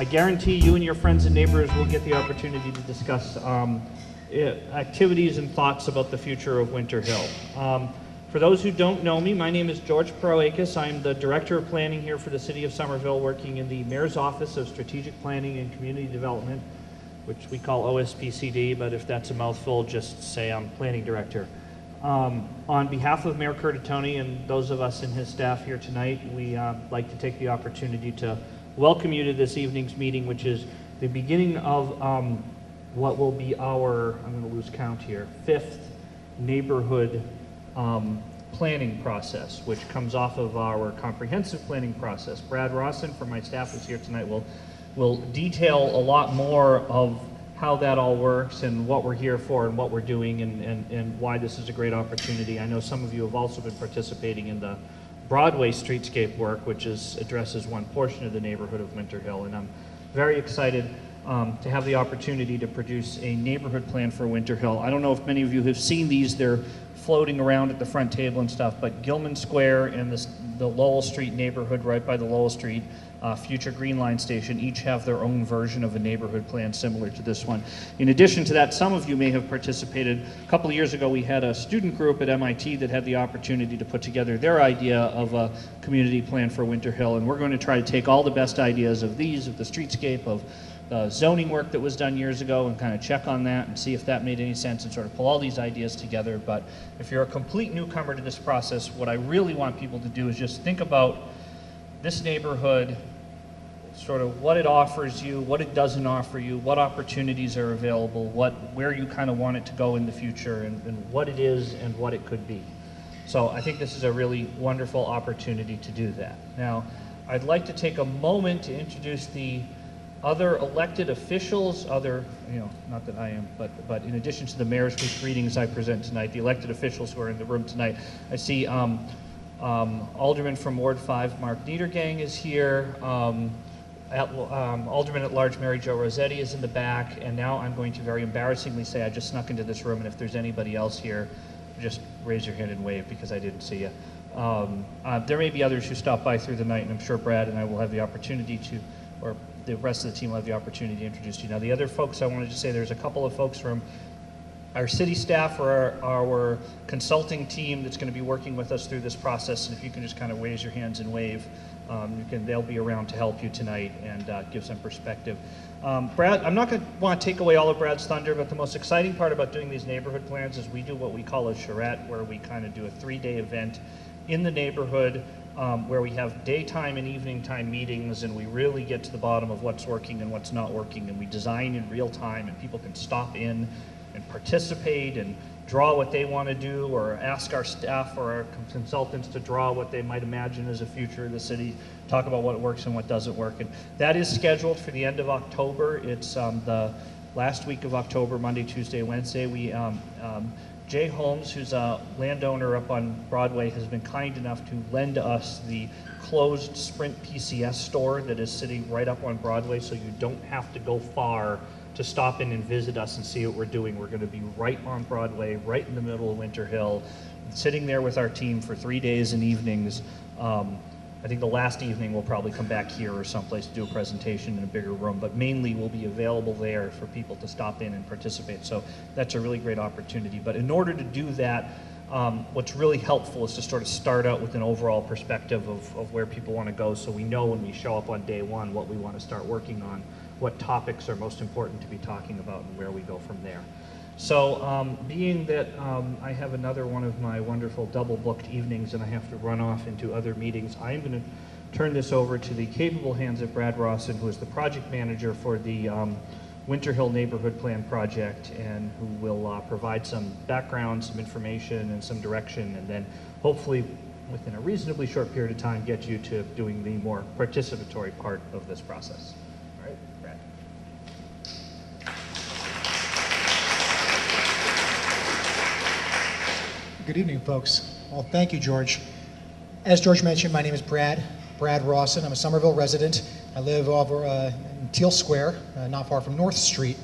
I guarantee you and your friends and neighbors will get the opportunity to discuss activities and thoughts about the future of Winter Hill. For those who don't know me, my name is George Proakis. I'm the Director of Planning here for the City of Somerville, working in the Mayor's Office of Strategic Planning and Community Development, which we call OSPCD, but if that's a mouthful, just say I'm Planning Director. On behalf of Mayor Curtatone and those of us in his staff here tonight, we like to take the opportunity to welcome you to this evening's meeting, which is the beginning of what will be our, I'm going to lose count here, 5th neighborhood planning process, which comes off of our comprehensive planning process. Brad Rawson from my staff who's here tonight will detail a lot more of how that all works and what we're here for and what we're doing and why this is a great opportunity. I know some of you have also been participating in the Broadway streetscape work, which addresses one portion of the neighborhood of Winter Hill, and I'm very excited to have the opportunity to produce a neighborhood plan for Winter Hill. I don't know if many of you have seen these. They're floating around at the front table and stuff, but Gilman Square and the Lowell Street neighborhood right by the Lowell Street future Green Line station each have their own version of a neighborhood plan similar to this one. In addition to that, some of you may have participated. A couple of years ago, we had a student group at MIT that had the opportunity to put together their idea of a community plan for Winter Hill, and we're going to try to take all the best ideas of these, of the streetscape, of zoning work that was done years ago, and kind of check on that and see if that made any sense and sort of pull all these ideas together. But if you're a complete newcomer to this process, what I really want people to do is just think about this neighborhood, sort of what it offers you, what it doesn't offer you, what opportunities are available, where you kind of want it to go in the future, and what it is and what it could be. So I think this is a really wonderful opportunity to do that. Now, I'd like to take a moment to introduce the other elected officials, not that I am, but in addition to the mayor's whose greetings I present tonight, the elected officials who are in the room tonight. I see Alderman from Ward 5, Mark Niedergang is here. Alderman at Large Mary Jo Rossetti is in the back, and now I'm going to very embarrassingly say I just snuck into this room, and if there's anybody else here, just raise your hand and wave because I didn't see you. There may be others who stop by through the night, and I'm sure Brad and I will have the opportunity to, or the rest of the team will have the opportunity to introduce you. Now, the other folks I wanted to say, there's a couple of folks from our city staff or our consulting team that's going to be working with us through this process, and if you can just kind of raise your hands and wave, they'll be around to help you tonight and give some perspective. Brad, I'm not going to want to take away all of Brad's thunder, but the most exciting part about doing these neighborhood plans is we do what we call a charrette, where we kind of do a 3-day event in the neighborhood, where we have daytime and evening time meetings, and we really get to the bottom of what's working and what's not working, and we design in real time, and people can stop in and participate and draw what they want to do, or ask our staff or our consultants to draw what they might imagine as a future of the city, talk about what works and what doesn't work. And that is scheduled for the end of October. It's the last week of October, Monday, Tuesday, Wednesday. Jay Holmes, who's a landowner up on Broadway, has been kind enough to lend us the closed Sprint PCS store that is sitting right up on Broadway, so you don't have to go far to stop in and visit us and see what we're doing. We're going to be right on Broadway, right in the middle of Winter Hill, sitting there with our team for 3 days and evenings. I think the last evening we'll probably come back here or someplace to do a presentation in a bigger room, but mainly we'll be available there for people to stop in and participate. So that's a really great opportunity. But in order to do that, what's really helpful is to sort of start out with an overall perspective of where people want to go, so we know when we show up on day one what we want to start working on, what topics are most important to be talking about, and where we go from there. So being that I have another one of my wonderful double-booked evenings and I have to run off into other meetings, I am going to turn this over to the capable hands of Brad Rawson, who is the project manager for the Winter Hill Neighborhood Plan project, and who will provide some background, some information, and some direction, and then hopefully within a reasonably short period of time get you to doing the more participatory part of this process. All right, Brad. Good evening, folks. Well, thank you, George. As George mentioned, my name is Brad Rawson. I'm a Somerville resident. I live over in Teal Square, not far from North Street.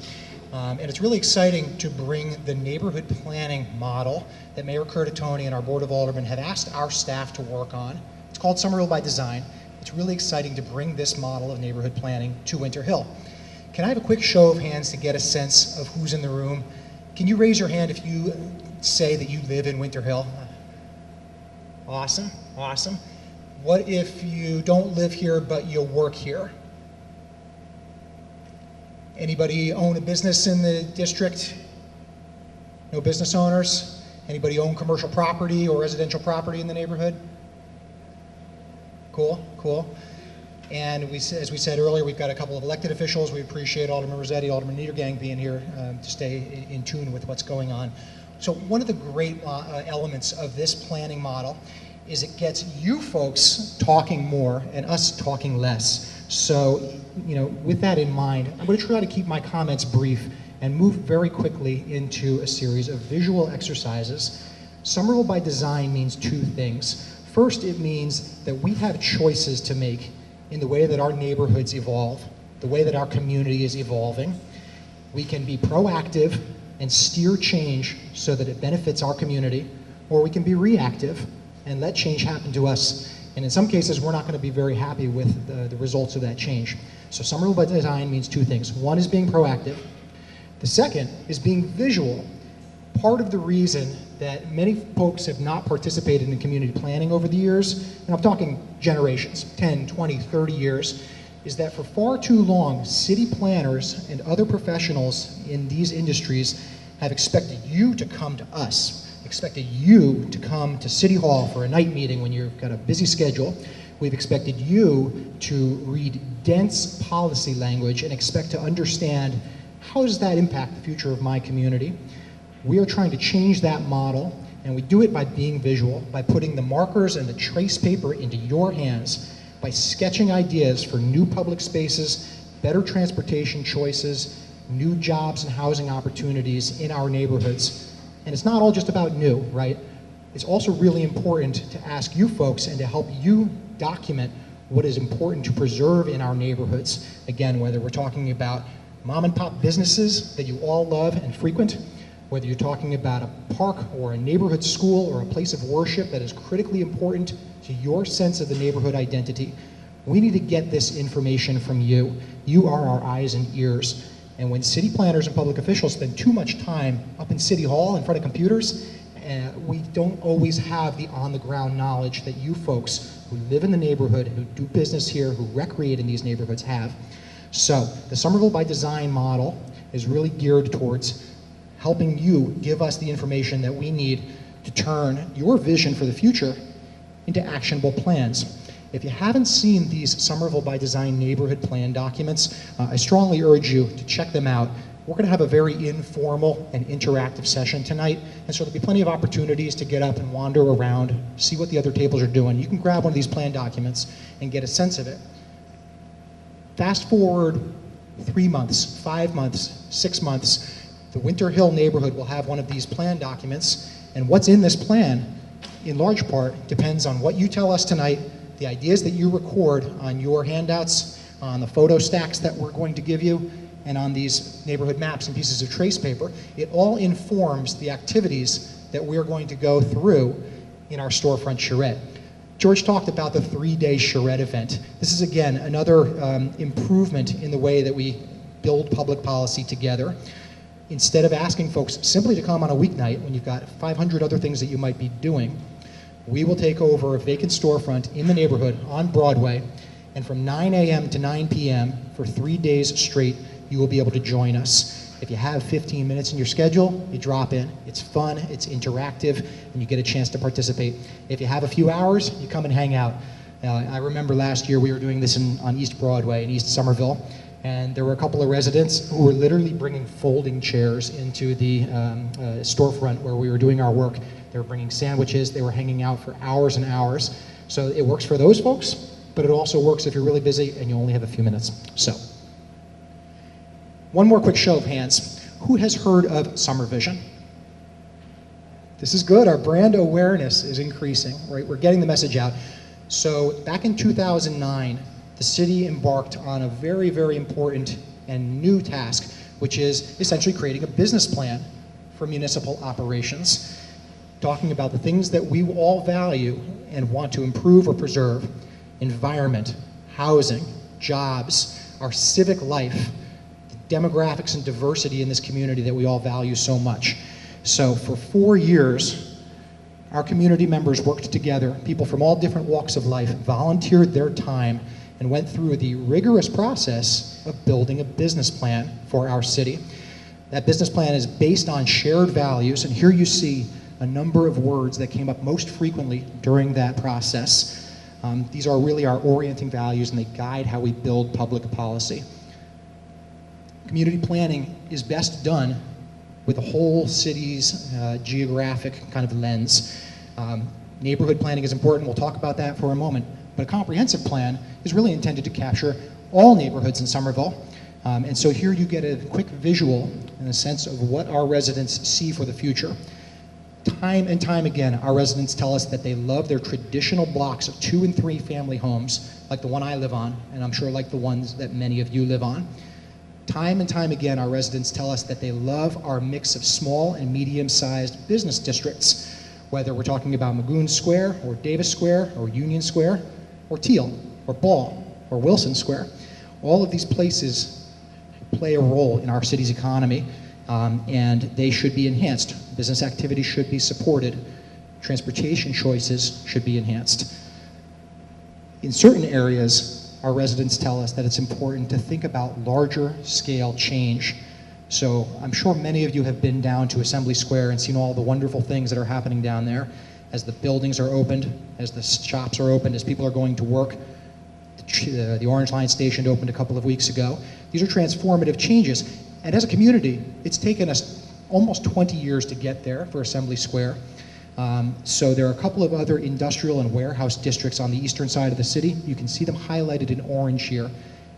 And it's really exciting to bring the neighborhood planning model that Mayor Curtatone and our Board of Aldermen have asked our staff to work on. It's called Somerville by Design. It's really exciting to bring this model of neighborhood planning to Winter Hill. Can I have a quick show of hands to get a sense of who's in the room? Can you raise your hand if you say that you live in Winter Hill? Awesome, awesome. What if you don't live here but you work here? Anybody own a business in the district? No business owners? Anybody own commercial property or residential property in the neighborhood? Cool, cool. And as we said earlier, we've got a couple of elected officials. We appreciate Alderman Rossetti, Alderman Niedergang being here to stay in tune with what's going on. So one of the great elements of this planning model is it gets you folks talking more and us talking less. So, with that in mind, I'm going to try to keep my comments brief and move very quickly into a series of visual exercises. Somerville by design means two things. First, it means that we have choices to make in the way that our neighborhoods evolve, the way that our community is evolving. We can be proactive and steer change so that it benefits our community, or we can be reactive and let change happen to us. And in some cases, we're not going to be very happy with the results of that change. So Somerville by design means two things. One is being proactive. The second is being visual. Part of the reason that many folks have not participated in community planning over the years, and I'm talking generations, 10, 20, 30 years, is that for far too long, city planners and other professionals in these industries have expected you to come to us, expected you to come to City Hall for a night meeting when you've got a busy schedule. We've expected you to read dense policy language and expect to understand how does that impact the future of my community. We are trying to change that model, and we do it by being visual, by putting the markers and the trace paper into your hands, by sketching ideas for new public spaces, better transportation choices, new jobs and housing opportunities in our neighborhoods. And it's not all just about new, right? It's also really important to ask you folks and to help you document what is important to preserve in our neighborhoods. Again, whether we're talking about mom and pop businesses that you all love and frequent, whether you're talking about a park or a neighborhood school or a place of worship that is critically important to your sense of the neighborhood identity, we need to get this information from you. You are our eyes and ears. And when city planners and public officials spend too much time up in City Hall in front of computers, we don't always have the on-the-ground knowledge that you folks who live in the neighborhood, who do business here, who recreate in these neighborhoods have. So the Somerville by Design model is really geared towards helping you give us the information that we need to turn your vision for the future into actionable plans. If you haven't seen these Somerville by Design neighborhood plan documents, I strongly urge you to check them out. We're going to have a very informal and interactive session tonight, and so there'll be plenty of opportunities to get up and wander around, see what the other tables are doing. You can grab one of these plan documents and get a sense of it. Fast forward 3 months, 5 months, 6 months, the Winter Hill neighborhood will have one of these plan documents, and what's in this plan, in large part, depends on what you tell us tonight, the ideas that you record on your handouts, on the photo stacks that we're going to give you, and on these neighborhood maps and pieces of trace paper. It all informs the activities that we're going to go through in our storefront charrette. George talked about the 3-day charrette event. This is, again, another improvement in the way that we build public policy together. Instead of asking folks simply to come on a weeknight when you've got 500 other things that you might be doing, we will take over a vacant storefront in the neighborhood on Broadway, and from 9 a.m. to 9 p.m. for 3 days straight, you will be able to join us. If you have 15 minutes in your schedule, you drop in. It's fun, it's interactive, and you get a chance to participate. If you have a few hours, you come and hang out. I remember last year we were doing this on East Broadway in East Somerville, and there were a couple of residents who were literally bringing folding chairs into the storefront where we were doing our work. They were bringing sandwiches, they were hanging out for hours and hours. So it works for those folks, but it also works if you're really busy and you only have a few minutes. So, one more quick show of hands. Who has heard of SummerVision? This is good, our brand awareness is increasing, right? We're getting the message out. So back in 2009, the city embarked on a very, very important and new task, which is essentially creating a business plan for municipal operations, talking about the things that we all value and want to improve or preserve. environment, housing, jobs, our civic life, the demographics and diversity in this community that we all value so much. So for 4 years, our community members worked together. People from all different walks of life volunteered their time and went through the rigorous process of building a business plan for our city. That business plan is based on shared values, and here you see a number of words that came up most frequently during that process. These are really our orienting values, and they guide how we build public policy. Community planning is best done with a whole city's geographic kind of lens. Neighborhood planning is important. We'll talk about that for a moment. But a comprehensive plan is really intended to capture all neighborhoods in Somerville. And so here you get a quick visual and a sense of what our residents see for the future. Time and time again, our residents tell us that they love their traditional blocks of 2 and 3 family homes, like the one I live on, and I'm sure like the ones that many of you live on. Time and time again, our residents tell us that they love our mix of small and medium-sized business districts, whether we're talking about Magoon Square, or Davis Square, or Union Square, or Teal, or Ball, or Wilson Square. All of these places play a role in our city's economy, and they should be enhanced. Business activity should be supported. Transportation choices should be enhanced. In certain areas, our residents tell us that it's important to think about larger scale change. So I'm sure many of you have been down to Assembly Square and seen all the wonderful things that are happening down there as the buildings are opened, as the shops are opened, as people are going to work. The Orange Line station opened a couple of weeks ago. These are transformative changes. And as a community, it's taken us almost 20 years to get there for Assembly Square. So there are a couple of other industrial and warehouse districts on the eastern side of the city. You can see them highlighted in orange here.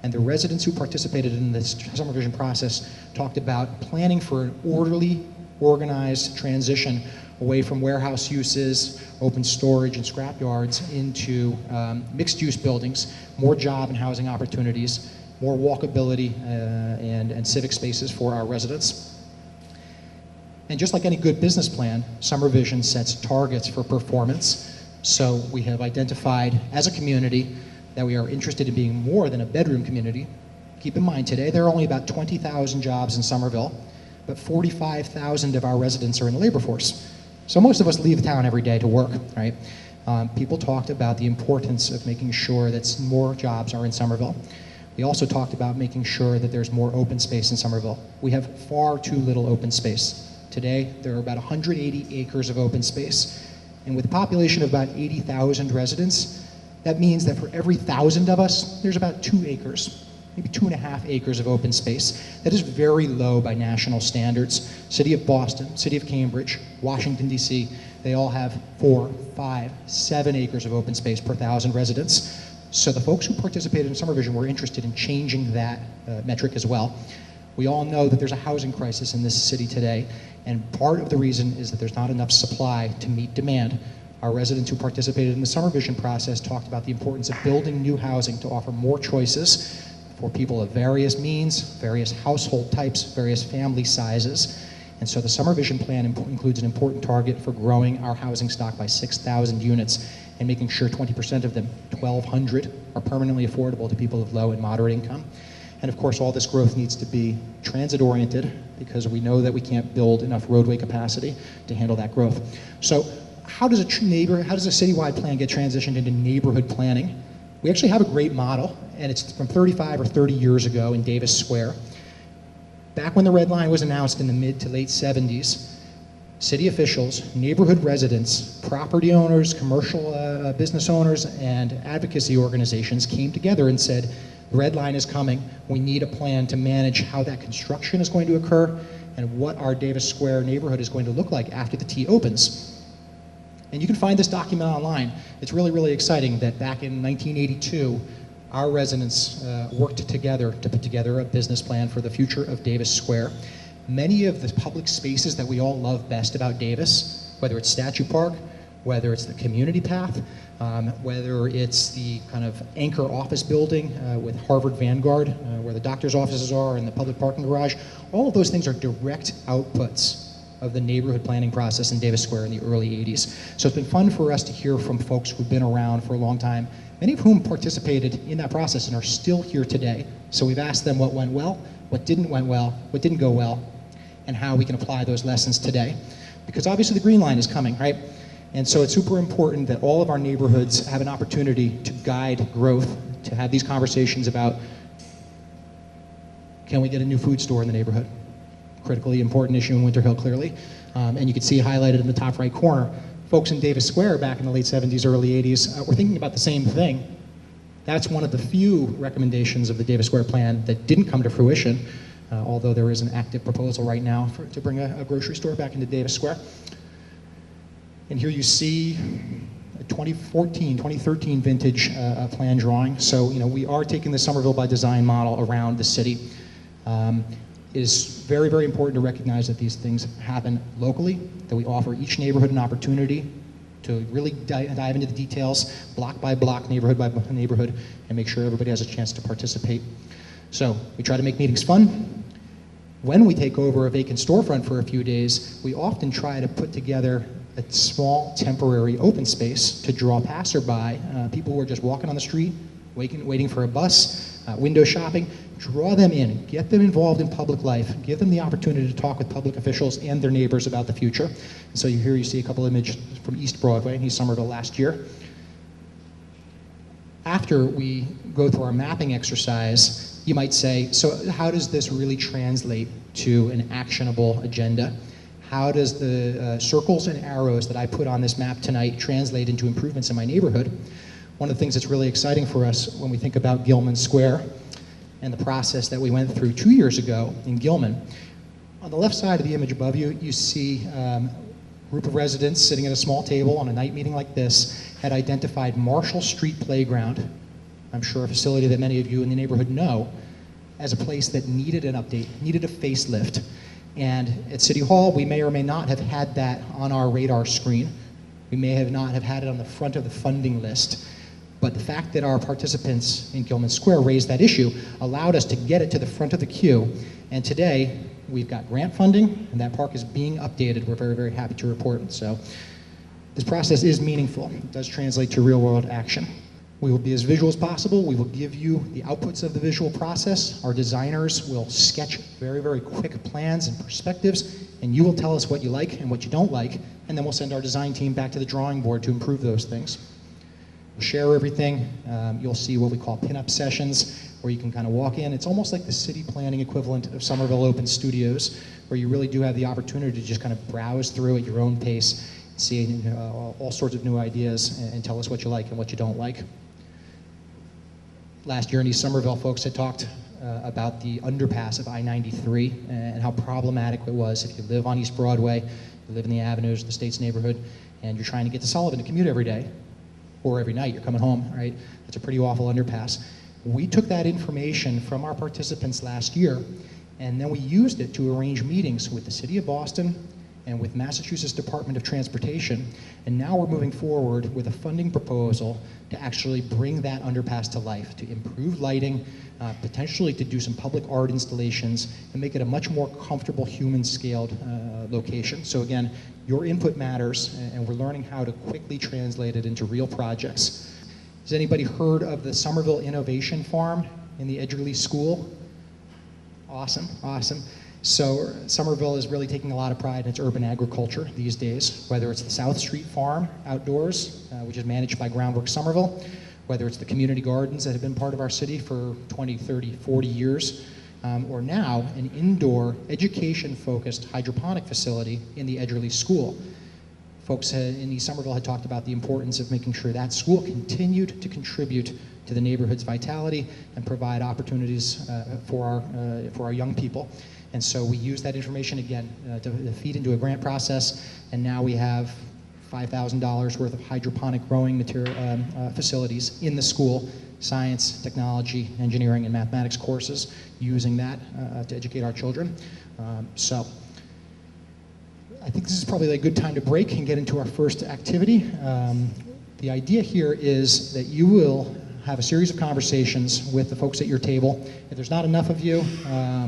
And the residents who participated in this summer vision process talked about planning for an orderly, organized transition away from warehouse uses, open storage, and scrap yards into mixed-use buildings, more job and housing opportunities, more walkability and civic spaces for our residents. And just like any good business plan, Summer Vision sets targets for performance. So we have identified as a community that we are interested in being more than a bedroom community. Keep in mind, today there are only about 20,000 jobs in Somerville, but 45,000 of our residents are in the labor force. So most of us leave town every day to work, right? People talked about the importance of making sure that more jobs are in Somerville. We also talked about making sure that there's more open space in Somerville. We have far too little open space. Today, there are about 180 acres of open space. And with a population of about 80,000 residents, that means that for every 1,000 of us, there's about 2 acres, maybe 2.5 acres of open space. That is very low by national standards. City of Boston, City of Cambridge, Washington, D.C., they all have 4, 5, 7 acres of open space per 1,000 residents. So the folks who participated in Summer Vision were interested in changing that metric as well. We all know that there's a housing crisis in this city today, and part of the reason is that there's not enough supply to meet demand. Our residents who participated in the Summer Vision process talked about the importance of building new housing to offer more choices for people of various means, various household types, various family sizes. And so the Summer Vision plan includes an important target for growing our housing stock by 6,000 units and making sure 20% of them, 1,200, are permanently affordable to people of low and moderate income. And of course, all this growth needs to be transit-oriented because we know that we can't build enough roadway capacity to handle that growth. So how does a citywide plan get transitioned into neighborhood planning? We actually have a great model, and it's from 35 or 30 years ago in Davis Square. Back when the Red Line was announced in the mid to late 70s, city officials, neighborhood residents, property owners, commercial business owners, and advocacy organizations came together and said, the Red Line is coming. We need a plan to manage how that construction is going to occur and what our Davis Square neighborhood is going to look like after the T opens. And you can find this document online. It's really, really exciting that back in 1982, our residents worked together to put together a business plan for the future of Davis Square. Many of the public spaces that we all love best about Davis, whether it's Statue Park, whether it's the community path, whether it's the kind of anchor office building with Harvard Vanguard, where the doctor's offices are and the public parking garage, all of those things are direct outputs of the neighborhood planning process in Davis Square in the early 80s. So it's been fun for us to hear from folks who've been around for a long time, many of whom participated in that process and are still here today. So we've asked them what went well, what didn't go well, and how we can apply those lessons today. Because obviously the Green Line is coming, right? And so it's super important that all of our neighborhoods have an opportunity to guide growth, to have these conversations about, can we get a new food store in the neighborhood? Critically important issue in Winter Hill, clearly. And you can see highlighted in the top right corner, folks in Davis Square back in the late 70s, early 80s were thinking about the same thing. That's one of the few recommendations of the Davis Square plan that didn't come to fruition, although there is an active proposal right now to bring a grocery store back into Davis Square. And here you see a 2013 vintage plan drawing. So, we are taking the Somerville by Design model around the city. It is very, very important to recognize that these things happen locally, that we offer each neighborhood an opportunity to really dive into the details, block by block, neighborhood by neighborhood, and make sure everybody has a chance to participate. So we try to make meetings fun. When we take over a vacant storefront for a few days, we often try to put together a small temporary open space to draw passerby, people who are just walking on the street, waiting for a bus, window shopping. Draw them in, get them involved in public life, give them the opportunity to talk with public officials and their neighbors about the future. And so here you see a couple images from East Broadway in East Somerville last year. After we go through our mapping exercise, you might say, so how does this really translate to an actionable agenda? How does the circles and arrows that I put on this map tonight translate into improvements in my neighborhood? One of the things that's really exciting for us when we think about Gilman Square and the process that we went through 2 years ago in Gilman. On the left side of the image above you, you see a group of residents sitting at a small table on a night meeting like this had identified Marshall Street Playground, I'm sure a facility that many of you in the neighborhood know, as a place that needed an update, needed a facelift. And at City Hall, we may or may not have had that on our radar screen. We may have not have had it on the front of the funding list. But the fact that our participants in Gilman Square raised that issue allowed us to get it to the front of the queue. And today, we've got grant funding, and that park is being updated. We're very, very happy to report. So this process is meaningful. It does translate to real-world action. We will be as visual as possible. We will give you the outputs of the visual process. Our designers will sketch very, very quick plans and perspectives, and you will tell us what you like and what you don't like, and then we'll send our design team back to the drawing board to improve those things. Share everything. You'll see what we call pin-up sessions, where you can kind of walk in. It's almost like the city planning equivalent of Somerville Open Studios, where you really do have the opportunity to just kind of browse through at your own pace, see all sorts of new ideas, and tell us what you like and what you don't like. Last year in East Somerville, folks had talked about the underpass of I-93 and how problematic it was if you live on East Broadway, you live in the Avenues, the States neighborhood, and you're trying to get to Sullivan to commute every day, or every night you're coming home, right? That's a pretty awful underpass. We took that information from our participants last year, and then we used it to arrange meetings with the City of Boston and with Massachusetts Department of Transportation, and now we're moving forward with a funding proposal to actually bring that underpass to life, to improve lighting, potentially to do some public art installations, and make it a much more comfortable human-scaled location. So again, your input matters, and we're learning how to quickly translate it into real projects. Has anybody heard of the Somerville Innovation Farm in the Edgerly School? Awesome, awesome. So Somerville is really taking a lot of pride in its urban agriculture these days, whether it's the South Street Farm outdoors, which is managed by Groundwork Somerville, whether it's the community gardens that have been part of our city for 20, 30, 40 years, or now an indoor education-focused hydroponic facility in the Edgerly School. Folks in East Somerville had talked about the importance of making sure that school continued to contribute to the neighborhood's vitality and provide opportunities for our young people. And so we use that information again to feed into a grant process, and now we have $5,000 worth of hydroponic growing material facilities in the school, science, technology, engineering, and mathematics courses, using that to educate our children. So I think this is probably a good time to break and get into our first activity. The idea here is that you will have a series of conversations with the folks at your table. If there's not enough of you,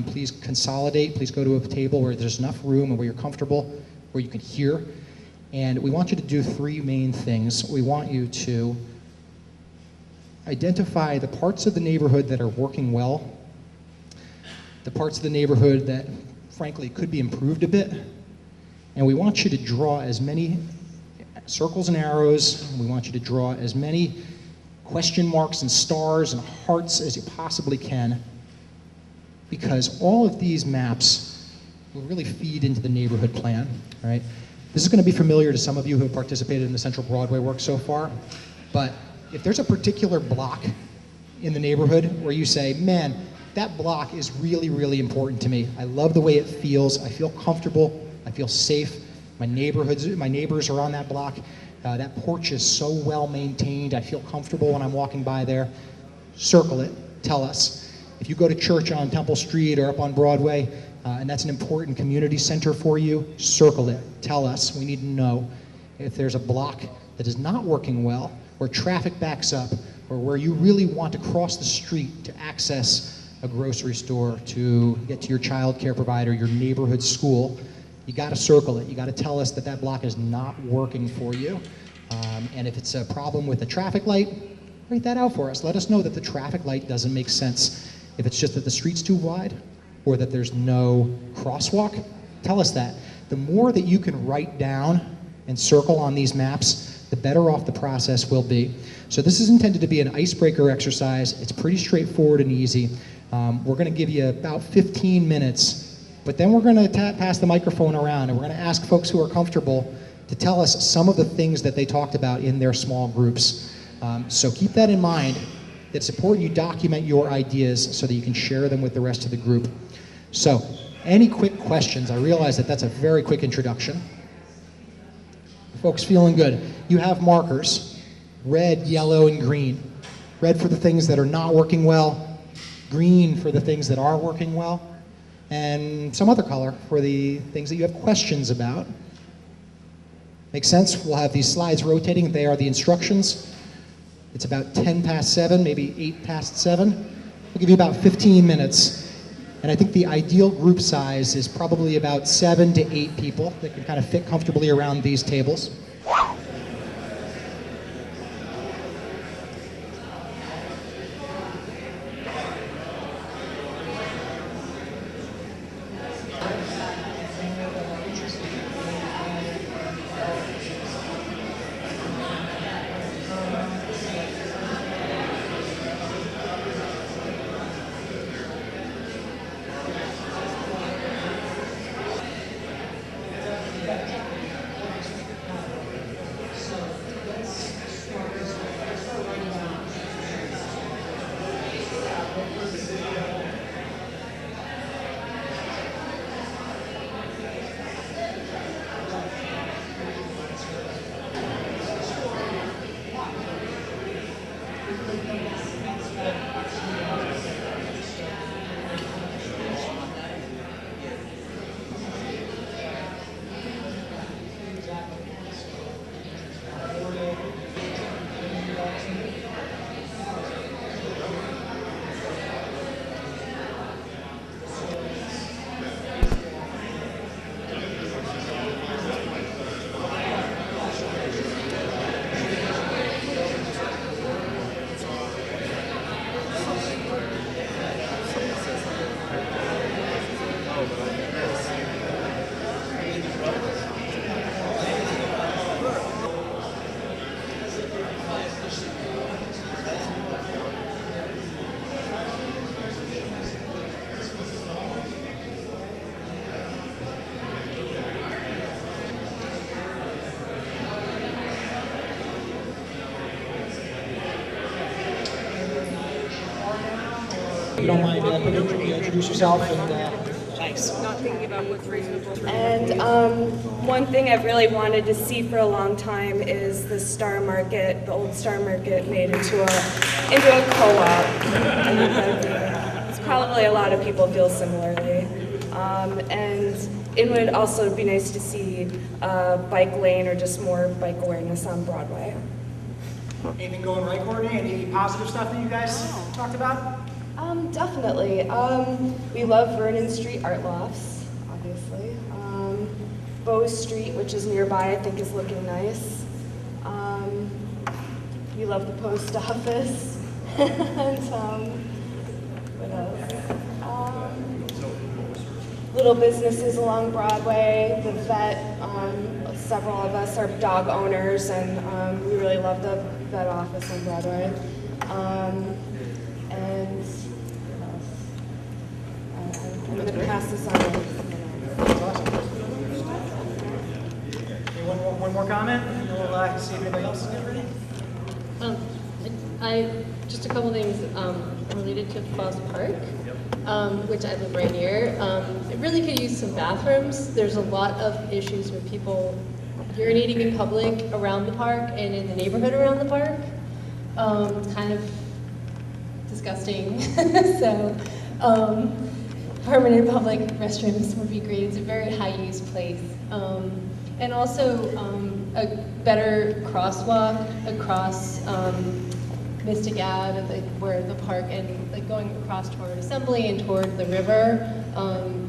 please consolidate. Please go to a table where there's enough room and where you're comfortable, where you can hear. And we want you to do three main things. We want you to identify the parts of the neighborhood that are working well, the parts of the neighborhood that, frankly, could be improved a bit, and we want you to draw as many circles and arrows, and we want you to draw as many question marks and stars and hearts as you possibly can, because all of these maps will really feed into the neighborhood plan, right? This is going to be familiar to some of you who have participated in the Central Broadway work so far, but if there's a particular block in the neighborhood where you say, man, that block is really, really important to me. I love the way it feels. I feel comfortable. I feel safe. My neighbors are on that block. That porch is so well maintained. I feel comfortable when I'm walking by there. Circle it. Tell us. If you go to church on Temple Street or up on Broadway, and that's an important community center for you, circle it. Tell us. We need to know. If there's a block that is not working well, where traffic backs up, or where you really want to cross the street to access a grocery store, to get to your child care provider, your neighborhood school, you got to circle it. You got to tell us that that block is not working for you. And if it's a problem with the traffic light, write that out for us. Let us know that the traffic light doesn't make sense. If it's just that the street's too wide or that there's no crosswalk, tell us that. The more that you can write down and circle on these maps, the better off the process will be. So this is intended to be an icebreaker exercise. It's pretty straightforward and easy. We're going to give you about 15 minutes, but then we're going to pass the microphone around, and we're going to ask folks who are comfortable to tell us some of the things that they talked about in their small groups. So keep that in mind. It's important you document your ideas so that you can share them with the rest of the group. So, any quick questions? I realize that that's a very quick introduction. Folks feeling good? You have markers, red, yellow, and green. Red for the things that are not working well, green for the things that are working well, and some other color for the things that you have questions about. Make sense? We'll have these slides rotating. They are the instructions. It's about 10 past 7, maybe 8 past 7. We'll give you about 15 minutes. And I think the ideal group size is probably about 7 to 8 people that can kind of fit comfortably around these tables. If you don't mind, introduce yourself and thanks. Not thinking about what's reasonable. And one thing I've really wanted to see for a long time is the Star Market, the old Star Market, made into a co-op. It's probably a lot of people feel similarly. And it would also be nice to see a bike lane or just more bike awareness on Broadway. anything going right, Courtney? Any positive stuff that you guys talked about? Definitely. We love Vernon Street Art Lofts, obviously. Bow Street, which is nearby, I think is looking nice. We love the post office. And what else? Little businesses along Broadway. The vet, several of us are dog owners, and we really love the vet office on Broadway. And what else? I'm going to pass this on. That's awesome. Okay, one more comment, and we'll see if anybody else is getting ready. Just a couple things related to Foss Park, which I live right near. It really could use some bathrooms. There's a lot of issues with people urinating in public around the park and in the neighborhood around the park. Kind of disgusting. So permanent public restrooms would be great. It's a very high-use place. And also a better crosswalk across Mystic Ave, like where the park and like going across toward Assembly and toward the river.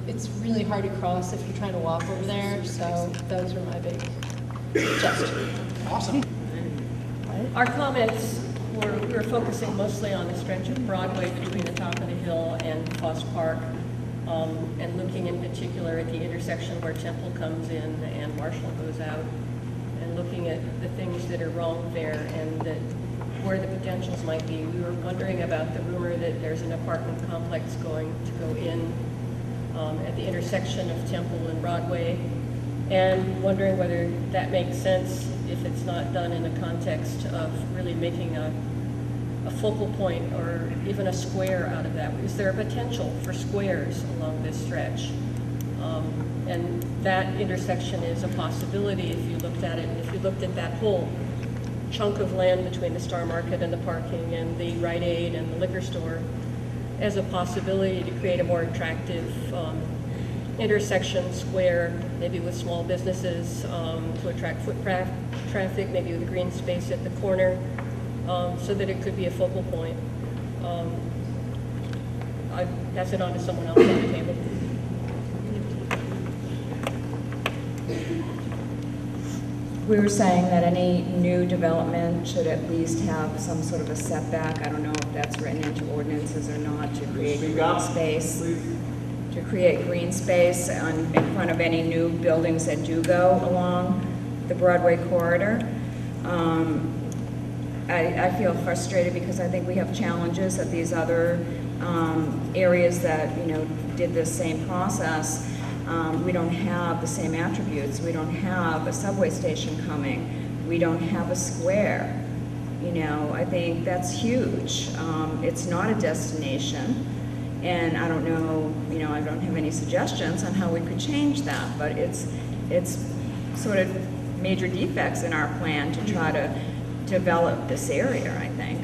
It's really hard to cross if you're trying to walk over there. So those are my big suggestions. Awesome. Our comments we were focusing mostly on the stretch of Broadway between the top of the hill and Foss Park, and looking in particular at the intersection where Temple comes in and Marshall goes out, and looking at the things that are wrong there and where the potentials might be. We were wondering about the rumor that there's an apartment complex going to go in at the intersection of Temple and Broadway, and wondering whether that makes sense if it's not done in the context of really making a focal point or even a square out of that. Is there a potential for squares along this stretch? And that intersection is a possibility if you looked at it, if you looked at that whole chunk of land between the Star Market and the parking and the Rite Aid and the liquor store as a possibility to create a more attractive intersection square, maybe with small businesses to attract foot traffic, maybe with a green space at the corner, so that it could be a focal point. I pass it on to someone else on the table. We were saying that any new development should at least have some sort of a setback. I don't know if that's written into ordinances or not, to create green space. To create green space in front of any new buildings that do go along the Broadway corridor. I feel frustrated because I think we have challenges at these other areas that did this same process. We don't have the same attributes. We don't have a subway station coming. We don't have a square. I think that's huge. It's not a destination, and I don't know, I don't have any suggestions on how we could change that, but it's sort of major defects in our plan to try to develop this area, I think.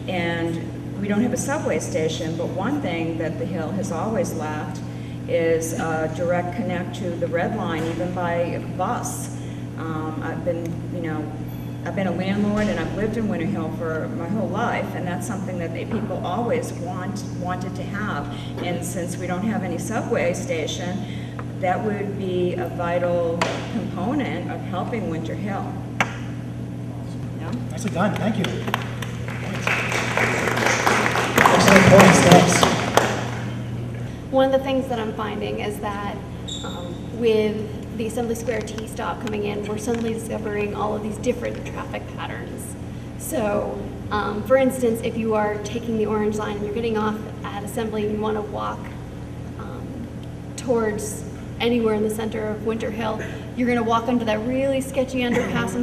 And we don't have a subway station, but one thing that the Hill has always lacked is a direct connect to the Red Line, even by bus. I've been a landlord and I've lived in Winter Hill for my whole life, and that's something that people always wanted to have. And since we don't have any subway station, that would be a vital component of helping Winter Hill. Yeah? Nicely done, thank you. Excellent points, thanks. One of the things that I'm finding is that with the Assembly Square T-stop coming in, we're suddenly discovering all of these different traffic patterns. So, for instance, if you are taking the Orange Line and you're getting off at Assembly and you want to walk towards anywhere in the center of Winter Hill, you're going to walk under that really sketchy underpass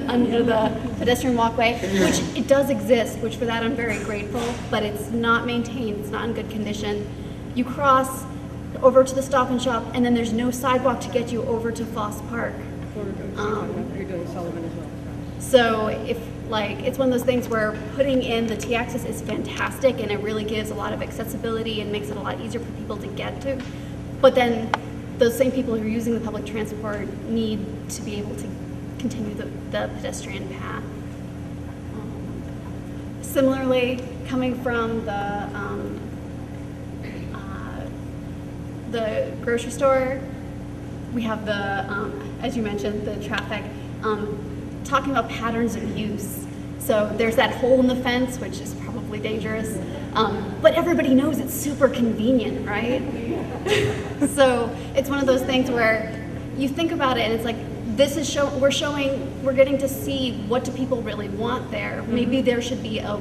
under the pedestrian walkway, which it does exist, which for that I'm very grateful, but it's not maintained, it's not in good condition. You cross over to the Stop and Shop, and then there's no sidewalk to get you over to Foss Park. You're doing Sullivan as well. So it's one of those things where putting in the T-axis is fantastic, and it really gives a lot of accessibility and makes it a lot easier for people to get to. But then those same people who are using the public transport need to be able to continue the pedestrian path. Similarly, coming from the grocery store, we have the, as you mentioned, the traffic. Talking about patterns of use, So there's that hole in the fence, which is probably dangerous. But everybody knows it's super convenient, right? So it's one of those things where you think about it and it's like, this is we're getting to see what do people really want there. Maybe there should be a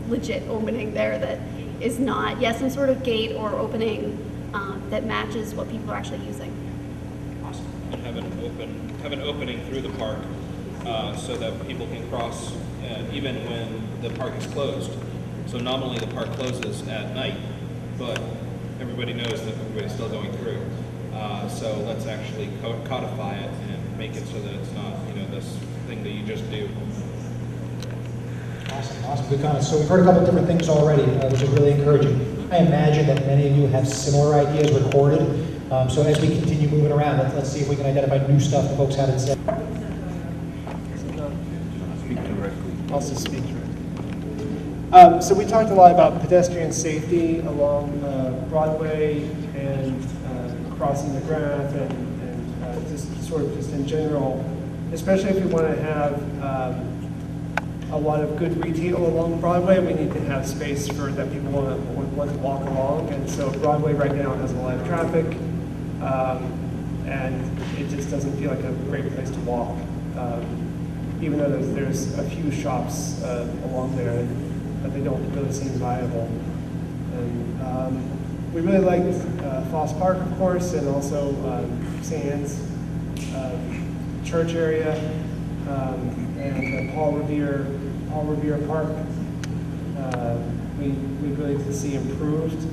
legit opening there that is not, yes, some sort of gate or opening that matches what people are actually using. And have an opening through the park so that people can cross even when the park is closed. So nominally the park closes at night, but everybody knows that everybody's still going through. So let's actually codify it and make it so that it's not, this thing that you just do. Awesome, good comments. So we've heard a couple different things already, which is really encouraging. I imagine that many of you have similar ideas recorded. So as we continue moving around, let's see if we can identify new stuff that folks haven't said. Speak directly. Also speak directly. So we talked a lot about pedestrian safety along Broadway and crossing the Graph and just sort of just in general, especially if we want to have a lot of good retail along Broadway, we need to have space for that people want to walk along. And so Broadway right now has a lot of traffic, and it just doesn't feel like a great place to walk. Even though there's a few shops along there, but they don't really seem viable. And we really liked Foss Park, of course, and also Sands Church area, and Paul Revere Park. We'd really like to see improved.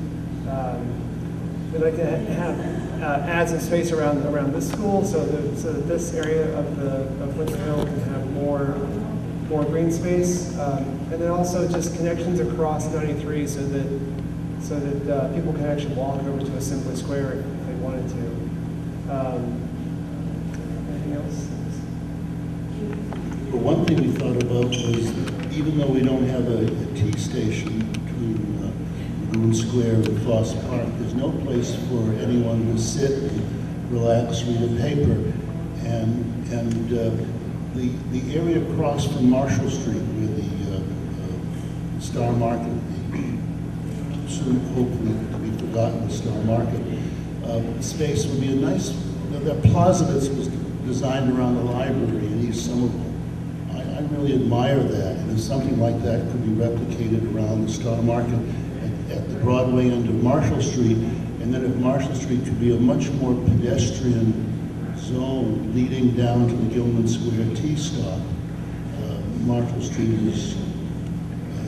We'd like to have add some space around this school so that this area of Winter Hill can have more green space, and then also just connections across 93 so that people can actually walk over to Assembly Square if they wanted to. Anything else? But one thing we thought about was, even though we don't have a T station between Lagoon Square and Foss Park, there's no place for anyone to sit and relax, read a paper, and the area across from Marshall Street, where the Star Market, soon hopefully to be forgotten, the Star Market space would be a nice. That plaza that was designed around the library in East Somerville. I really admire that, and if something like that could be replicated around the Star Market at the Broadway end of Marshall Street, and then if Marshall Street could be a much more pedestrian zone leading down to the Gilman Square T-stop, Marshall Street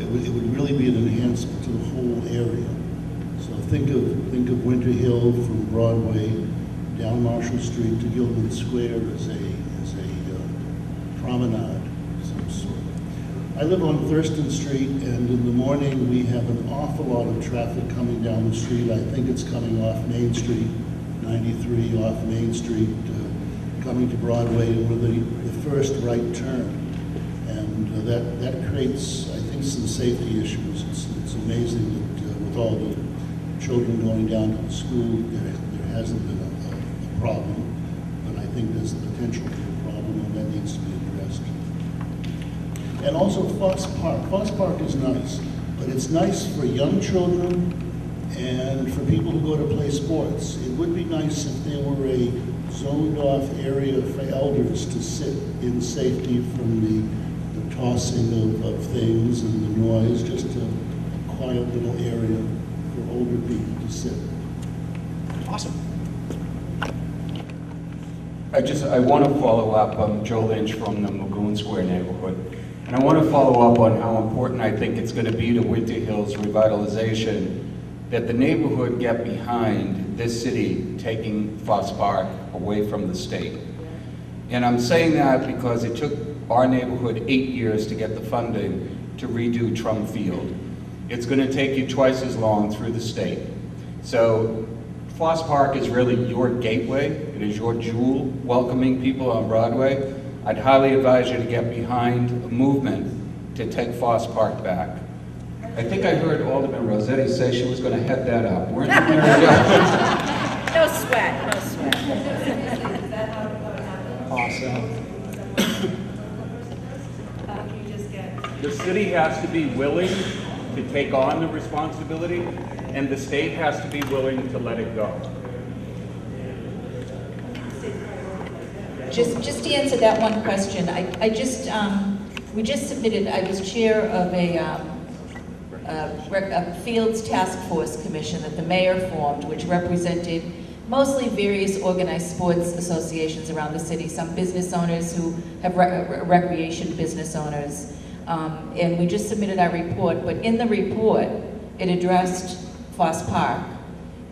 it would really be an enhancement to the whole area. So think of Winter Hill from Broadway down Marshall Street to Gilman Square as a promenade. I live on Thurston Street, and in the morning we have an awful lot of traffic coming down the street. I think it's coming off Main Street, 93 off Main Street, coming to Broadway with the first right turn. And that creates, I think, some safety issues. It's amazing that with all the children going down to the school, there hasn't been a problem. But I think there's the potential for a problem, and that needs to be addressed. And also Foss Park. Foss Park is nice, but it's nice for young children and for people who go to play sports. It would be nice if there were a zoned off area for elders to sit in safety from the tossing of things and the noise, just a quiet little area for older people to sit. Awesome. I want to follow up. I'm Joe Lynch from the Lagoon Square neighborhood. And I want to follow up on how important I think it's going to be to Winter Hill's revitalization that the neighborhood get behind this city taking Foss Park away from the state. And I'm saying that because it took our neighborhood 8 years to get the funding to redo Trump Field. It's going to take you twice as long through the state. So Foss Park is really your gateway. It is your jewel welcoming people on Broadway. I'd highly advise you to get behind a movement to take Foss Park back. I think I heard Alderman Rossetti say she was going to head that up. Weren't you? No sweat, no sweat. Awesome. You just get The city has to be willing to take on the responsibility, and the state has to be willing to let it go. Just to answer that one question, we just submitted, I was chair of a Fields Task Force Commission that the mayor formed, which represented mostly various organized sports associations around the city, some business owners who have recreation business owners. And we just submitted our report, but in the report, it addressed Foss Park.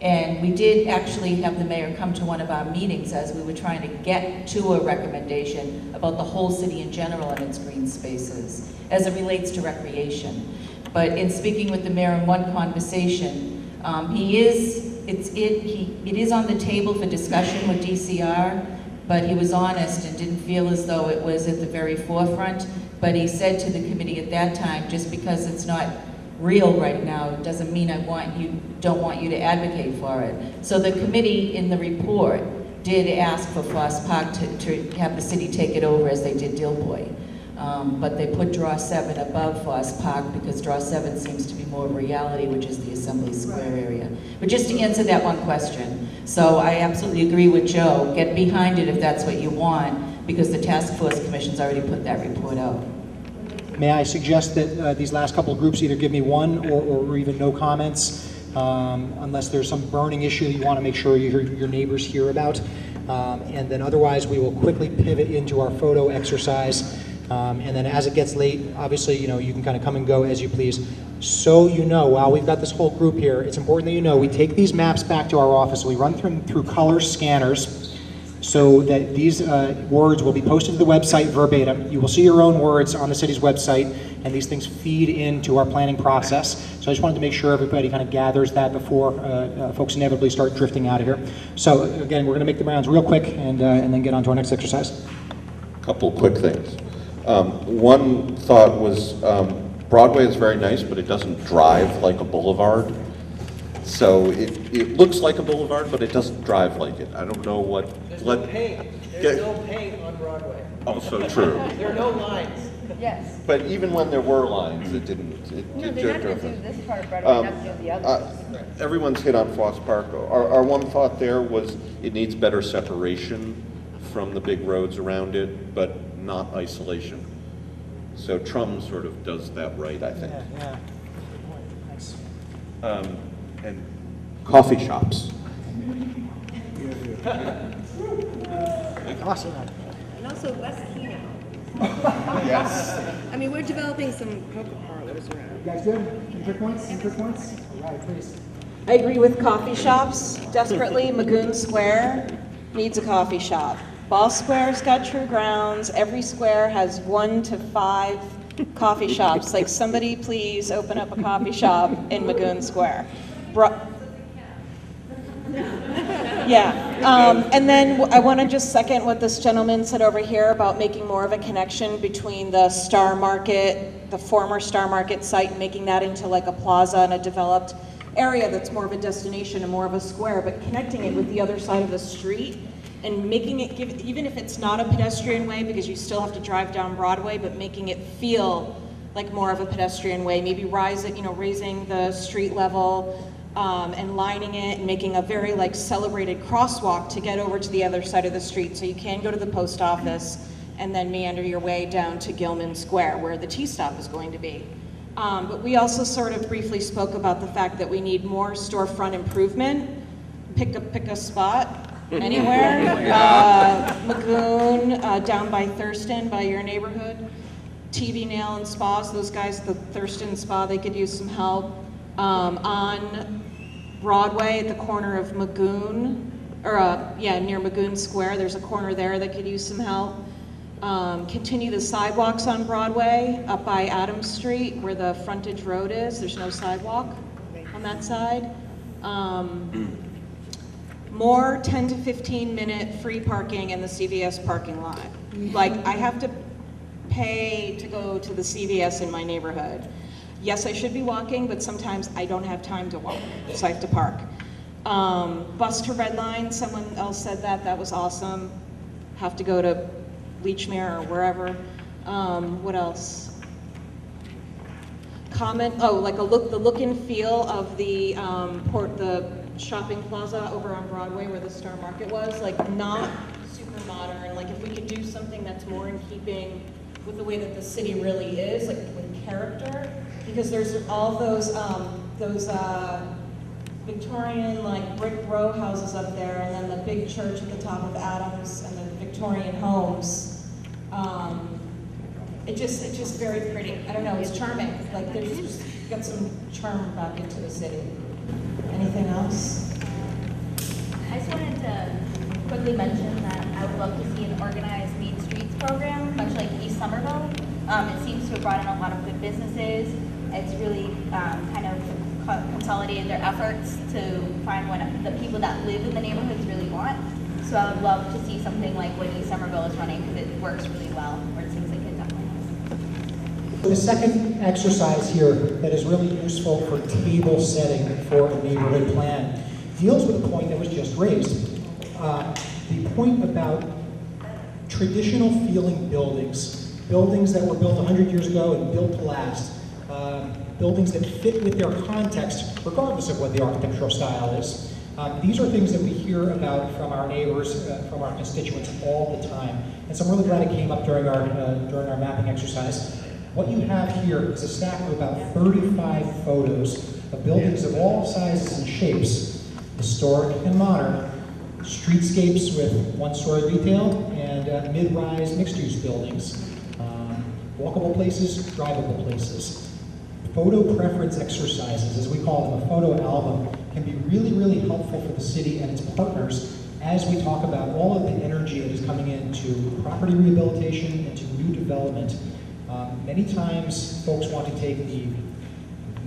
And we did actually have the mayor come to one of our meetings as we were trying to get to a recommendation about the whole city in general and its green spaces as it relates to recreation. But in speaking with the mayor in one conversation, it is on the table for discussion with DCR, but he was honest and didn't feel as though it was at the very forefront. But he said to the committee at that time, just because it's not real right now doesn't mean don't want you to advocate for it. So the committee in the report did ask for Foss Park to have the city take it over as they did Dilboy. But they put Draw 7 above Foss Park because Draw 7 seems to be more of a reality, which is the Assembly Square area. But just to answer that one question, so I absolutely agree with Joe, get behind it if that's what you want, because the Task Force Commission's already put that report out. May I suggest that these last couple of groups either give me one or even no comments, unless there's some burning issue that you want to make sure your neighbors hear about. And then otherwise, we will quickly pivot into our photo exercise. And then as it gets late, obviously, you can kind of come and go as you please. So while we've got this whole group here, it's important that we take these maps back to our office. We run through color scanners so that these words will be posted to the website verbatim. You will see your own words on the city's website, and these things feed into our planning process. So I just wanted to make sure everybody kind of gathers that before folks inevitably start drifting out of here. So again, we're going to make the rounds real quick and then get on to our next exercise. Couple quick things. One thought was Broadway is very nice, but it doesn't drive like a boulevard. So it looks like a boulevard, but it doesn't drive like it. I don't know what... There's no paint. There's no paint on Broadway. Oh, so true. There are no lines. Yes. But even when there were lines, it didn't... No, they're not going to do this part of Broadway, not to do the others. Everyone's hit on Foss Park. Our one thought there was it needs better separation from the big roads around it, but not isolation. So Trum sort of does that right, I think. Yeah. Good point. Thanks. And coffee shops. Awesome. And also less Keno. Yes. I mean, we're developing some cocoa parlors around. You guys good? Any quick points? All right, please. I agree with coffee shops desperately. Magoon Square needs a coffee shop. Ball Square's got True Grounds. Every square has 1 to 5 coffee shops. Like, somebody please open up a coffee shop in Magoon Square. And then I want to just second what this gentleman said over here about making more of a connection between the Star Market, the former Star Market site, and making that into like a plaza and a developed area that's more of a destination and more of a square, but connecting it with the other side of the street and making it even if it's not a pedestrian way, because you still have to drive down Broadway, but making it feel like more of a pedestrian way, maybe raising the street level, and lining it and making a very like celebrated crosswalk to get over to the other side of the street, so you can go to the post office and then meander your way down to Gilman Square where the T-stop is going to be. But we also sort of briefly spoke about the fact that we need more storefront improvement. Pick a spot anywhere. Magoon, down by Thurston, by your neighborhood. TV Nail and Spas, those guys, the Thurston Spa, they could use some help. On Broadway at the corner of Magoon, near Magoon Square, there's a corner there that could use some help. Continue the sidewalks on Broadway up by Adams Street where the frontage road is. There's no sidewalk on that side. More 10 to 15 minute free parking in the CVS parking lot. Like, I have to pay to go to the CVS in my neighborhood. Yes, I should be walking, but sometimes I don't have time to walk, so I have to park. Bus to Red Line, someone else said that was awesome. Have to go to Leechmere or wherever. What else? comment, like the look and feel of the the shopping plaza over on Broadway where the Star Market was, like not super modern. Like if we could do something that's more in keeping with the way that the city really is, like with character, because there's all those Victorian like brick row houses up there, and then the big church at the top of Adams, and the Victorian homes. It's just very pretty. I don't know, it's charming. Like there's just got some charm back into the city. Anything else? I just wanted to quickly mention that I would love to see an organized Main Streets program, much like East Somerville. It seems to have brought in a lot of good businesses. It's really kind of consolidated their efforts to find what the people that live in the neighborhoods really want. So I would love to see something like what East Somerville is running, because it works really well, or it seems like it definitely has. The second exercise here that is really useful for table setting for a neighborhood plan deals with a point that was just raised. The point about traditional feeling buildings, buildings that were built 100 years ago and built to last, buildings that fit with their context regardless of what the architectural style is. These are things that we hear about from our neighbors, from our constituents all the time. And so I'm really glad it came up during our mapping exercise. What you have here is a stack of about 35 photos of buildings of all sizes and shapes, historic and modern, streetscapes with one-story retail, and mid-rise mixed-use buildings, walkable places, drivable places. Photo preference exercises, as we call them, a photo album, can be really, really helpful for the city and its partners as we talk about all of the energy that is coming into property rehabilitation, into new development. Many times, folks want to take the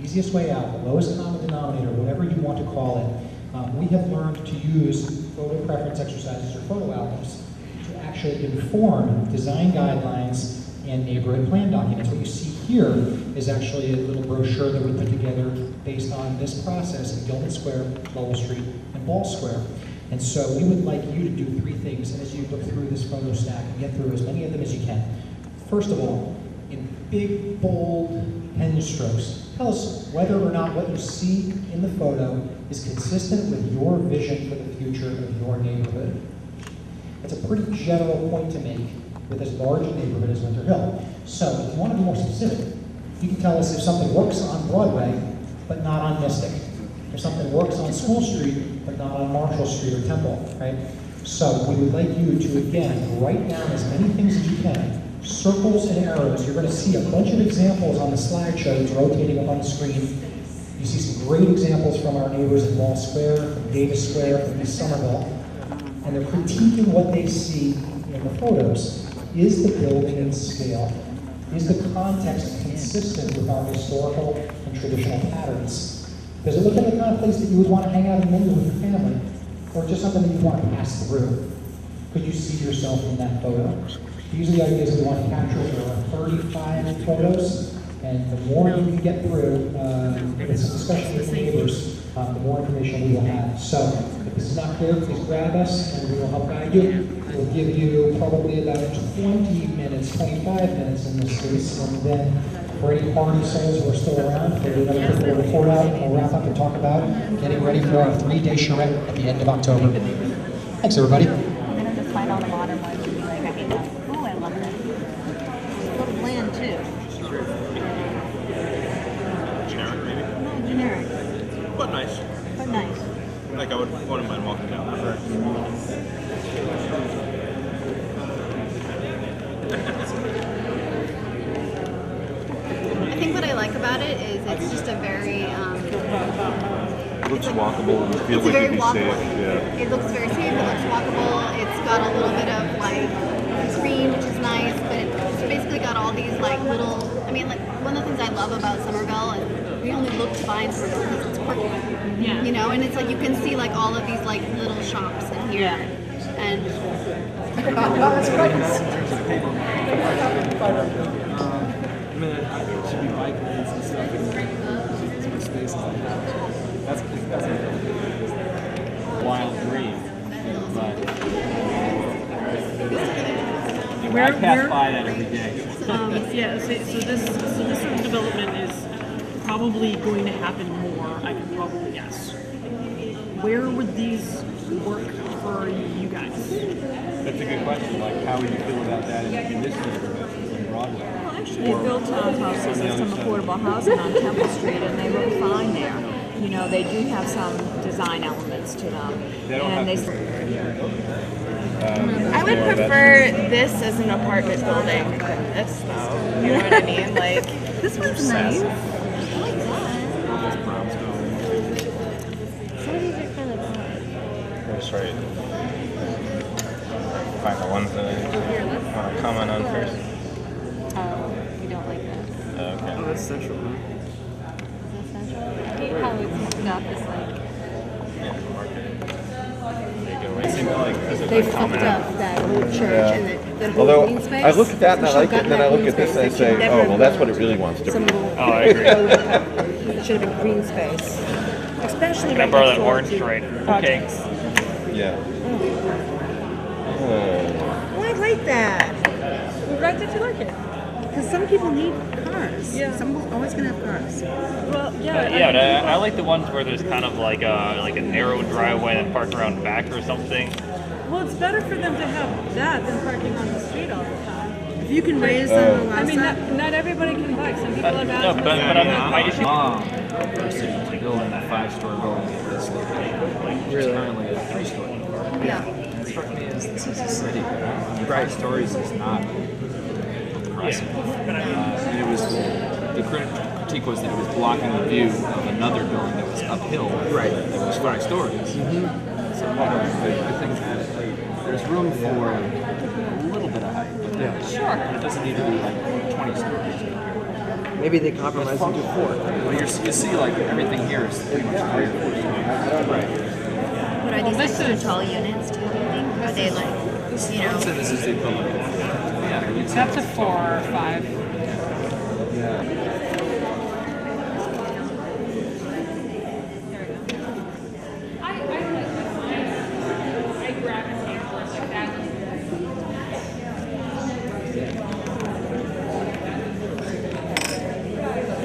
easiest way out, the lowest common denominator, whatever you want to call it. We have learned to use photo preference exercises or photo albums to actually inform design guidelines and neighborhood plan documents. What you see here is actually a little brochure that we put together based on this process in Gilman Square, Lowell Street, and Ball Square. And so we would like you to do three things as you look through this photo stack and get through as many of them as you can. First of all, in big, bold pen strokes, tell us whether or not what you see in the photo is consistent with your vision for the future of your neighborhood. It's a pretty general point to make with as large a neighborhood as Winter Hill. So if you want to be more specific, you can tell us if something works on Broadway, but not on Mystic. If something works on School Street, but not on Marshall Street or Temple, right? So we would like you to, again, write down as many things as you can. Circles and arrows. You're going to see a bunch of examples on the slideshow that's rotating up on the screen. You see some great examples from our neighbors in Ball Square, from Davis Square, from East Somerville. And they're critiquing what they see in the photos. Is the building in scale? Is the context consistent with our historical and traditional patterns? Does it look like the kind of place that you would want to hang out and mingle with your family? Or just something that you want to pass through? Could you see yourself in that photo? These are the ideas that we want to capture. There are 35 photos, and the more you can get through, especially with the neighbors, the more information we will have. So if this is not clear, please grab us, and we will help guide you. We'll give you probably about 20 minutes, 25 minutes in this case, and then for any party souls who are still around, we'll do another quick little report out, and we'll wrap up and talk about getting ready for our 3-day charrette at the end of October. Thanks, everybody. I'm going to just find all the modern ones and be like, I hate that. Oh, I love this. It's a little bland, too. Generic, maybe? No, generic. But nice. But nice. Like I wouldn't mind walking down that road. I think what I like about it is it's just a very It looks walkable and feels like it'd be safe. Yeah. It looks very safe, it looks walkable, it's got a little bit of like green, which is nice, but it's basically got all these like little, I mean like one of the things I love about Somerville is we only look to buy in Somerville because it's quirky. Yeah. You know, and it's like you can see like all of these like little shops in here. Yeah. And that's great. I mean, it should be bike lanes and stuff. There's more spaces like that. That's a wild dream. But I pass by that every day. Yeah, so this development is probably going to happen more, I can probably guess. Where would these work for you guys? That's a good question. Like, how would you feel about that in this neighborhood, in Broadway? Well, actually, they built townhouses and some affordable housing on Temple Street, and they look fine there. You know, they do have some design elements to them. And they I would prefer this as an apartment building than this, though. You know what I mean? Like, this one's nice. Some of these are kind of odd. That's right. Find the ones that I want to comment on first. Oh, you don't like that. Oh, okay. Oh, that's central, huh? Is that central? I hate how it's stuff is like. Yeah, market. There you go. It seems like this is They like fucked common. up that old church and that whole Although green space. I look at that and I They like should've it, and then I gotten look at that this green and I space. say, They should oh, never well, that's have what it really wants to some be. little Oh, I agree. It should have been green space. Especially Can I right borrow next that door orange to right? projects. Yeah. Oh, I like that. I'm glad that you like it. Because some people need cars. Yeah. Someone's always going to have cars. Well, Yeah, but I like the ones where there's kind of like a narrow driveway and park around the back or something. well, it's better for them to have that than parking on the street all the time. If you can raise them and allow I mean, that. not everybody can bike. Some people have No, asthma. but my issue. Versus to build a 5-story building at this location, like it's currently a 3-story. Yeah. And it struck me as this is a city. 5 stories is not impressive. And it was the critique was that it was blocking the view of another building that was uphill. Right. That was 5 stories. So I think that there's room for a little bit of height, but sure, it doesn't need to be like 20 stories. Maybe they compromise and do 4. Well, you see, like everything here is pretty much 3 or 4 stories. Right. But are these extra tall units too, do you think? Are they like, you I would say know? this is the equivalent. Yeah, It's up to 4 or 5.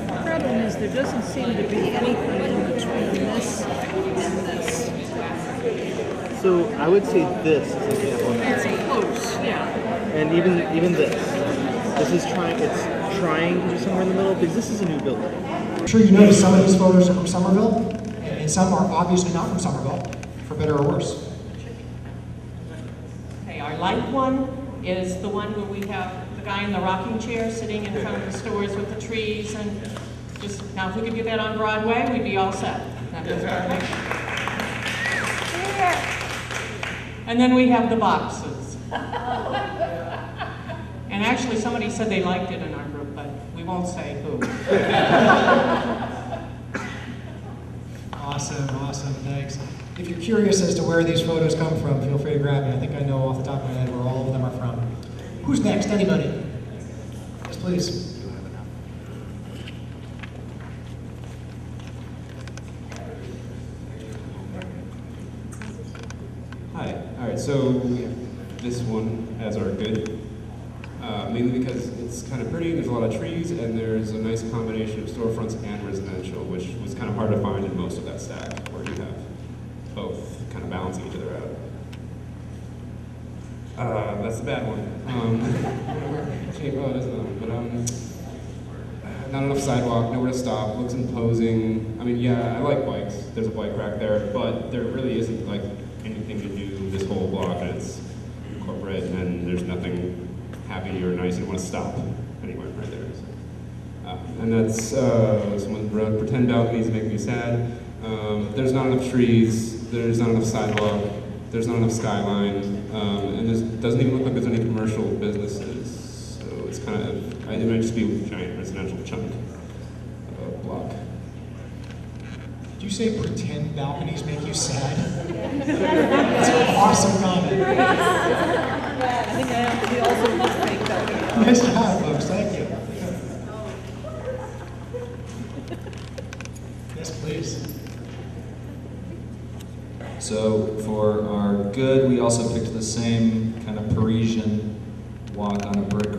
The problem is there doesn't seem to be anything in between this and this. So I would say this is an example. It's close, yeah. And even this. It's trying to do somewhere in the middle because this is a new building. I'm sure you noticed some of these photos are from Somerville, and some are obviously not from Somerville, for better or worse. Okay, our light one is the one where we have the guy in the rocking chair sitting in front of the stores with the trees and just, now if we could get that on Broadway, we'd be all set. That was perfect. And then we have the boxes. And actually somebody said they liked it in our group, but we won't say who. Awesome, thanks. If you're curious as to where these photos come from, feel free to grab me. I think I know off the top of my head where all of them are from. Who's next? Anybody? Yes, please. Hi. All right. So this one has our good, mainly because it's kind of pretty. There's a lot of trees, and there's a nice combination of storefronts and residential, which was kind of hard to find in most of that stack, where you have both kind of balancing each other out. That's the bad one. Okay, well, it is another one, but not enough sidewalk, nowhere to stop, looks imposing. I mean, yeah, I like bikes. There's a bike rack there, but there really isn't like anything to do this whole block, and it's corporate, and there's nothing happy or nice you want to stop anywhere right there. So, and that's someone wrote, pretend balconies make me sad. There's not enough trees, there's not enough sidewalk, there's not enough skyline, and it doesn't even look like there's any commercial businesses. So it's kind of, it might just be a giant residential chunk block. Did you say pretend balconies make you sad? That's an awesome comment. I think I have to be also fake balcony. Nice job, folks. Thank you. Yes, please. So for our good, we also picked the same kind of Parisian walk on a brick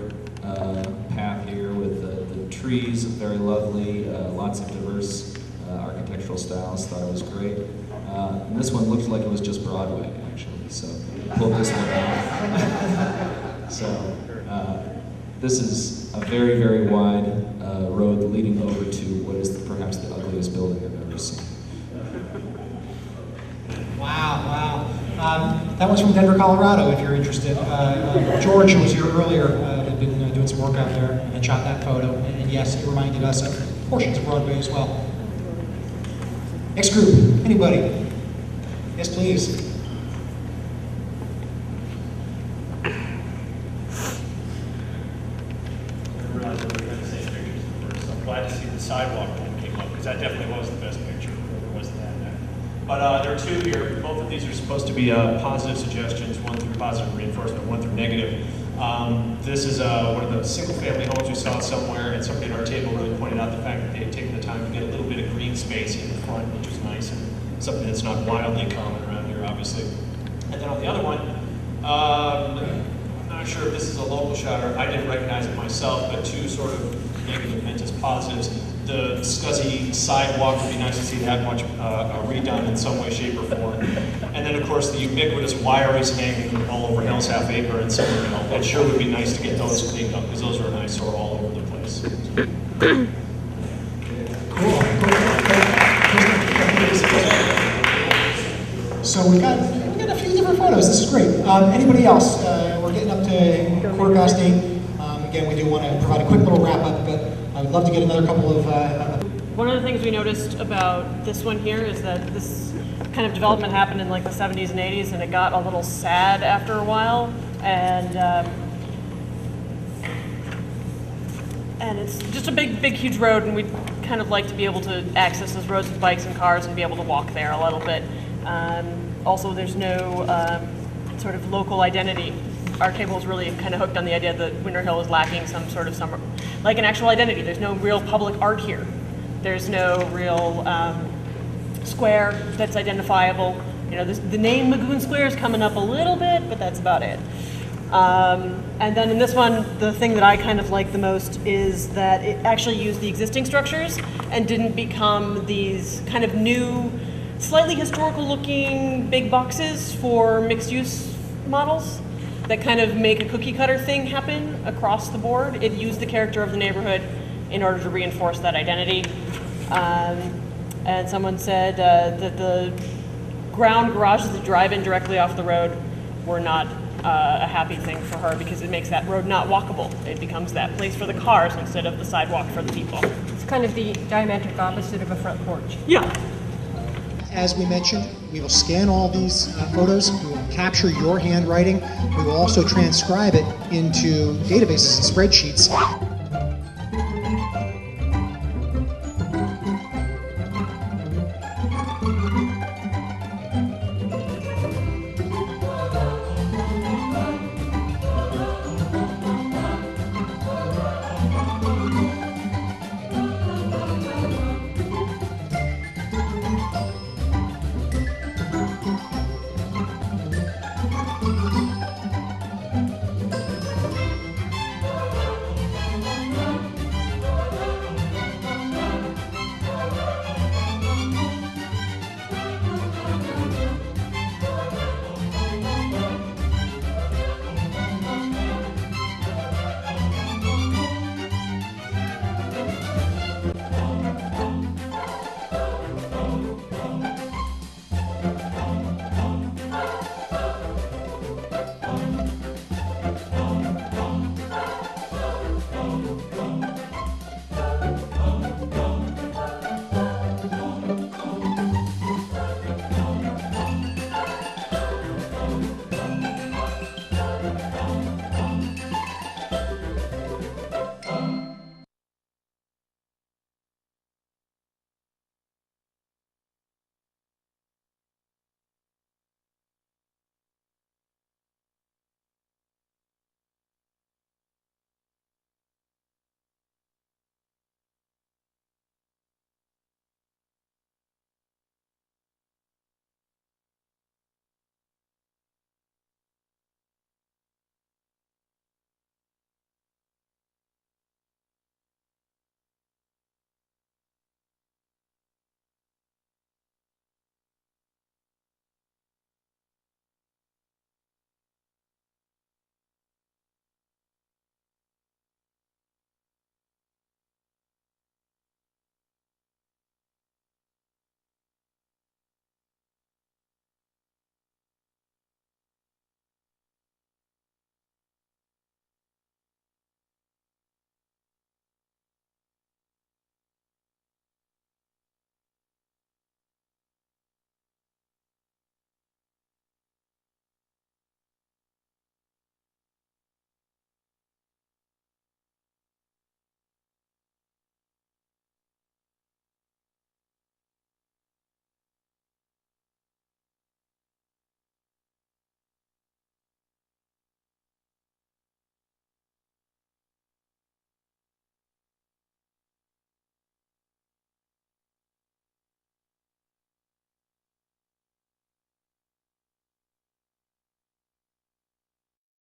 path here with the tree trees, very lovely, lots of diverse architectural styles. Thought it was great. And this one looked like it was just Broadway, actually. So pulled this one out. So this is a very, very wide road leading over to what is perhaps the ugliest building I've ever seen. Wow, wow. That was from Denver, Colorado, if you're interested. George, who was here earlier, had been doing some work out there and shot that photo. And yes, it reminded us of portions of Broadway as well. Next group, anybody? Yes, please. Glad to see the sidewalk one came up, because that definitely was the best picture, whoever was that. But there are two here. Both of these are supposed to be positive suggestions, one through positive reinforcement, one through negative. This is one of the single-family homes we saw somewhere, and somebody at our table really pointed out the fact that they had taken the time to get a little bit of green space in the front, which was nice, and something that's not wildly common around here, obviously. And then on the other one, I'm not sure if this is a local shot or I didn't recognize it myself, but two sort of negative meant as positives. The scuzzy sidewalk would be nice to see that much redone in some way, shape, or form. And then, of course, the ubiquitous wiries hanging all over Hell's Half Acre and Somerville. It sure would be nice to get those cleaned up, because those are an eyesore all over the place. So we've got a few different photos. This is great. Anybody else? We're getting up to 8:15. Again, we do want to provide a quick little wrap up, but I would love to get another couple of. One of the things we noticed about this one here is that this kind of development happened in like the 70s and 80s, and it got a little sad after a while, and it's just a big, huge road, and we'd kind of like to be able to access those roads with bikes and cars and be able to walk there a little bit. Also, there's no sort of local identity. Our table is really kind of hooked on the idea that Winter Hill is lacking some sort of like an actual identity. There's no real public art here. There's no real square that's identifiable. You know, the name Magoon Square is coming up a little bit, but that's about it. And then in this one, the thing that I kind of like the most is that it actually used the existing structures and didn't become these kind of new, slightly historical looking big boxes for mixed use models that kind of make a cookie cutter thing happen across the board. It used the character of the neighborhood in order to reinforce that identity. And someone said that the ground garages that drive in directly off the road were not a happy thing for her, because it makes that road not walkable. It becomes that place for the cars instead of the sidewalk for the people. It's kind of the diametric opposite of a front porch. Yeah. As we mentioned, we will scan all these photos, we will capture your handwriting, we will also transcribe it into databases and spreadsheets.